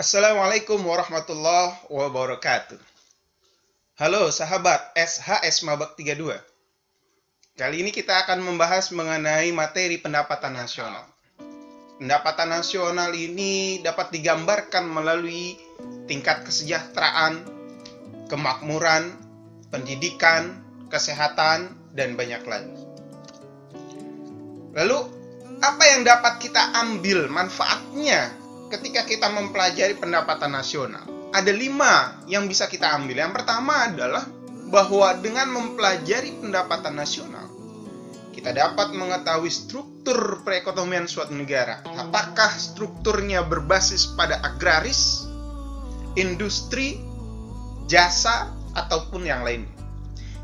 Assalamualaikum warahmatullahi wabarakatuh. Halo sahabat SHS Mabak 32. Kali ini kita akan membahas mengenai materi pendapatan nasional. Pendapatan nasional ini dapat digambarkan melalui tingkat kesejahteraan, kemakmuran, pendidikan, kesehatan, dan banyak lagi. Lalu, apa yang dapat kita ambil manfaatnya ketika kita mempelajari pendapatan nasional? Ada 5 yang bisa kita ambil. Yang pertama adalah bahwa dengan mempelajari pendapatan nasional, kita dapat mengetahui struktur perekonomian suatu negara. Apakah strukturnya berbasis pada agraris, industri, jasa, ataupun yang lainnya.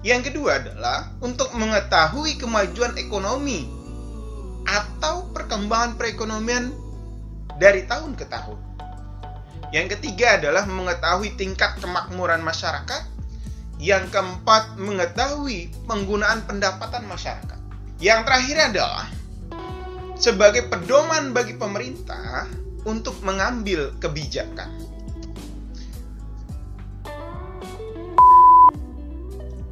Yang kedua adalah untuk mengetahui kemajuan ekonomi atau perkembangan perekonomian dari tahun ke tahun. Yang ketiga adalah mengetahui tingkat kemakmuran masyarakat. Yang keempat, mengetahui penggunaan pendapatan masyarakat. Yang terakhir adalah sebagai pedoman bagi pemerintah untuk mengambil kebijakan.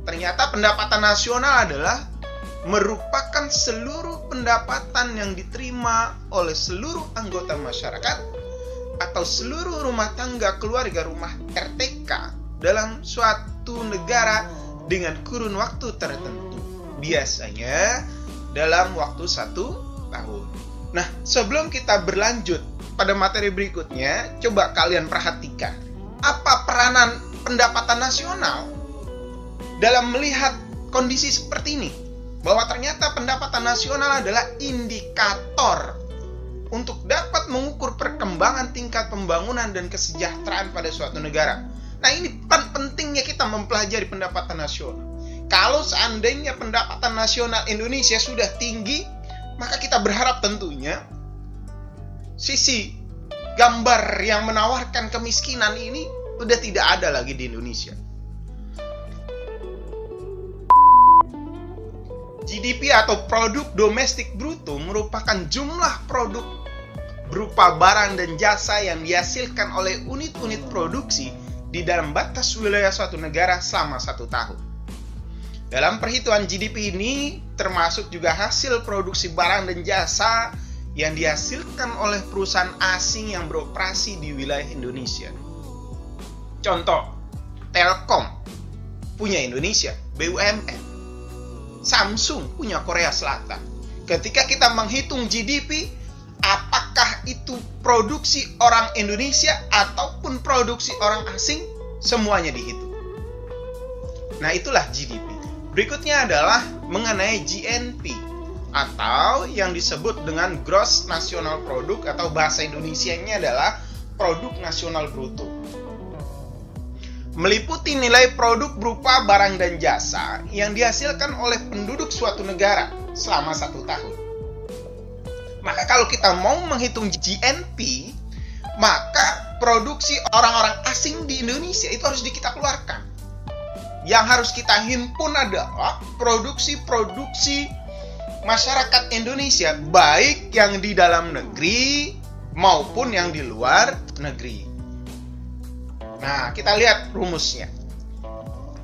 Ternyata pendapatan nasional adalah merupakan seluruh pendapatan yang diterima oleh seluruh anggota masyarakat atau seluruh rumah tangga keluarga rumah RTK dalam suatu negara dengan kurun waktu tertentu, biasanya dalam waktu 1 tahun. Nah, sebelum kita berlanjut pada materi berikutnya, coba kalian perhatikan apa peranan pendapatan nasional dalam melihat kondisi seperti ini. Bahwa ternyata pendapatan nasional adalah indikator untuk dapat mengukur perkembangan tingkat pembangunan dan kesejahteraan pada suatu negara. Nah, ini pentingnya kita mempelajari pendapatan nasional. Kalau seandainya pendapatan nasional Indonesia sudah tinggi, maka kita berharap tentunya sisi gambar yang menawarkan kemiskinan ini sudah tidak ada lagi di Indonesia. GDP atau produk domestik bruto merupakan jumlah produk berupa barang dan jasa yang dihasilkan oleh unit-unit produksi di dalam batas wilayah suatu negara selama 1 tahun. Dalam perhitungan GDP ini termasuk juga hasil produksi barang dan jasa yang dihasilkan oleh perusahaan asing yang beroperasi di wilayah Indonesia. Contoh, Telkom punya Indonesia, BUMN. Samsung punya Korea Selatan. Ketika kita menghitung GDP, apakah itu produksi orang Indonesia ataupun produksi orang asing, semuanya dihitung. Nah, itulah GDP. Berikutnya adalah mengenai GNP atau yang disebut dengan Gross National Product atau bahasa Indonesianya adalah Produk Nasional Bruto. Meliputi nilai produk berupa barang dan jasa yang dihasilkan oleh penduduk suatu negara selama 1 tahun. Maka kalau kita mau menghitung GNP, maka produksi orang-orang asing di Indonesia itu harus kita keluarkan. Yang harus kita himpun adalah produksi-produksi masyarakat Indonesia, baik yang di dalam negeri maupun yang di luar negeri. Nah, kita lihat rumusnya.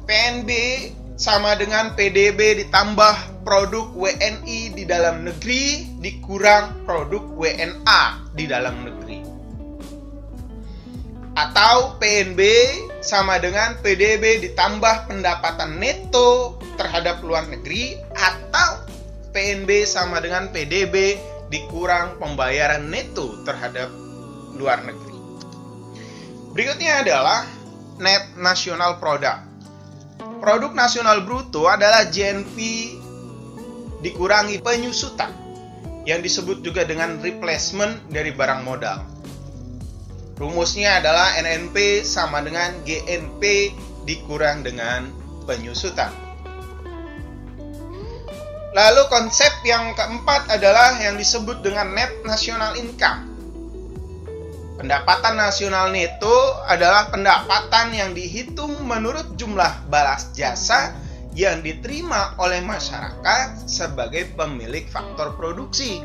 PNB sama dengan PDB ditambah produk WNI di dalam negeri dikurang produk WNA di dalam negeri. Atau PNB sama dengan PDB ditambah pendapatan neto terhadap luar negeri, atau PNB sama dengan PDB dikurang pembayaran neto terhadap luar negeri. Berikutnya adalah Net National Product. Produk nasional bruto adalah GNP dikurangi penyusutan, yang disebut juga dengan replacement dari barang modal. Rumusnya adalah NNP sama dengan GNP dikurang dengan penyusutan. Lalu konsep yang keempat adalah yang disebut dengan Net National Income. Pendapatan nasional neto adalah pendapatan yang dihitung menurut jumlah balas jasa yang diterima oleh masyarakat sebagai pemilik faktor produksi.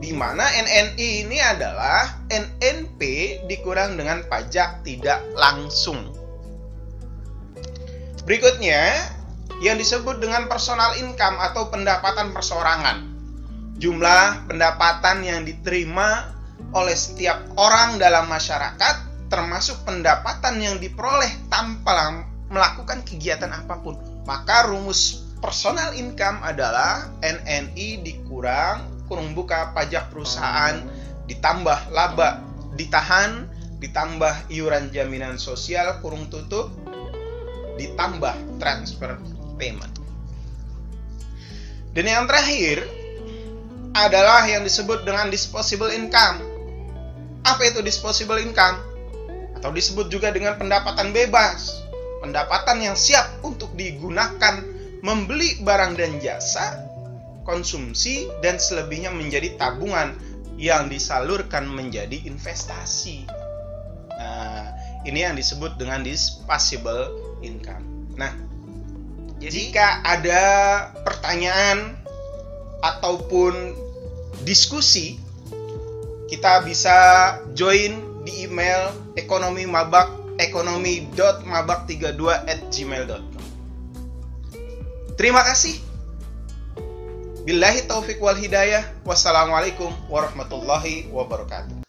di mana NNI ini adalah NNP dikurang dengan pajak tidak langsung. Berikutnya, yang disebut dengan personal income atau pendapatan perseorangan. Jumlah pendapatan yang diterima oleh setiap orang dalam masyarakat, termasuk pendapatan yang diperoleh tanpa melakukan kegiatan apapun. Maka rumus personal income adalah NNI dikurang kurung buka pajak perusahaan ditambah laba ditahan ditambah iuran jaminan sosial kurung tutup ditambah transfer payment. Dan yang terakhir adalah yang disebut dengan disposable income. Apa itu disposable income? Atau disebut juga dengan pendapatan bebas. Pendapatan yang siap untuk digunakan membeli barang dan jasa, konsumsi, dan selebihnya menjadi tabungan yang disalurkan menjadi investasi. Nah, ini yang disebut dengan disposable income. Nah, jika ada pertanyaan ataupun diskusi, kita bisa join di email ekonomi.mabak32@gmail.com. Terima kasih. Billahi taufiq wal hidayah. Wassalamualaikum warahmatullahi wabarakatuh.